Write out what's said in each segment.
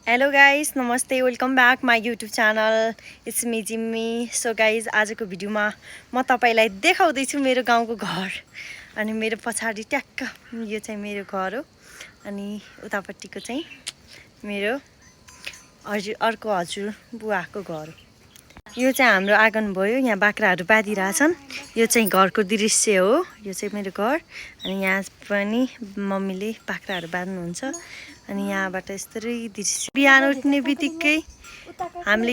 Hello guys नमस्ते welcome back my YouTube channel it's me Jimmy. So guys आजको भिडियोमा म तपाईँलाई देखाउँदैछु मेरो गाउँको घर। अनि मेरो पछाडि ट्याक्क यो चाहिँ मेरो घर हो अनि उतापट्टिको चाहिँ मेरो अर्को हजुर बुवाको घर हो। यो चाहिँ हाम्रो आँगन भयो। यहाँ बाख्राहरू बाँधिरहेछन्। यो चाहिँ घरको दृश्य हो। यो चाहिँ मेरो घर अनि यहाँ पनि मम्मीले बाख्राहरू बाँध्नुहुन्छ अनि यहाँबाट यस्तै दृश्य। बिहान उठ्ने बित्तिकै हामीले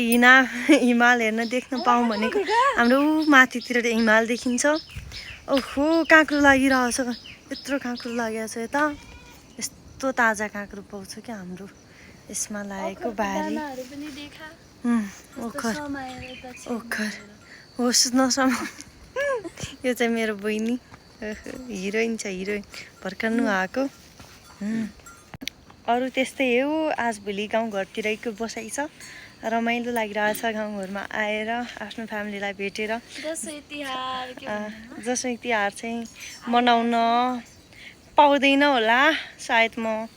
हिमाल हेर्न देख्न पाऊँ भनेको हाम्रो माथितिर हिमाल देखिन्छ। ओहो काँक्रो लागिरहेछ, यत्रो काँक्रो लागिरहेको छ। यता यस्तो ताजा काँक्रो पाउँछ क्या हाम्रो यसमा लागेको बारी। ओखर ओखर होस् नसम। यो चाहिँ मेरो बहिनी हिरोइन छ, हिरोइन भर्खर आएको। अरू त्यस्तै हो। आजभोलि गाउँघरतिरैको बसाइ छ। रमाइलो लागिरहेछ गाउँघरमा आएर आफ्नो फ्यामिलीलाई भेटेर। दसैँ तिहार चाहिँ मनाउन पाउँदैन होला सायद। म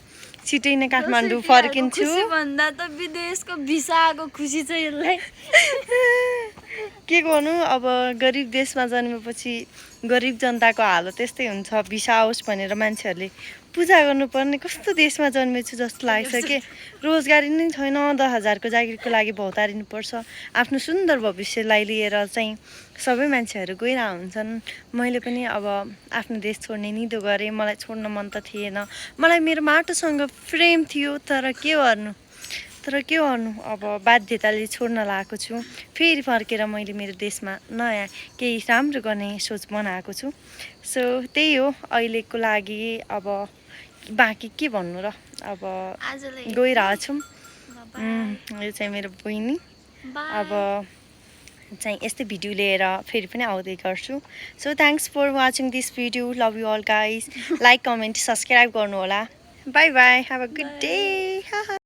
छिटै नै काठमाडौँ फर्किन्छु। भन्दा त विदेशको भिसाको खुसी छ यसलाई। के गर्नु अब, गरिब देशमा जन्मेपछि गरिब जनताको हालत त्यस्तै हुन्छ। भिसा आओस् भनेर मान्छेहरूले पूजा गर्नुपर्ने कस्तो देशमा जन्मेछु जस्तो लाग्छ के। रोजगारी नै छैन, 10,000को जागिरको लागि भौतारिनुपर्छ। आफ्नो सुन्दर भविष्यलाई लिएर चाहिँ सबै मान्छेहरू गइरहेको हुन्छन्। मैले पनि अब आफ्नो देश छोड्ने निधो गरेँ। मलाई छोड्न मन त थिएन। मलाई मेरो माटोसँग प्रेम थियो, तर के गर्नु अब बाध्यताले छोड्न लागेको छु। फेरि फर्केर मैले मेरो देशमा नयाँ केही राम्रो गर्ने सोच बनाएको छु। सो त्यही हो अहिलेको लागि। अब बाँकी के भन्नु र, अब गइरहेछौँ। यो चाहिँ मेरो बहिनी। अब चाहिँ यस्तै भिडियो लिएर फेरि पनि आउँदै गर्छु। So thanks for watching this video. Love you all guys. Like comment subscribe गर्नु होला। Bye bye, have a good day.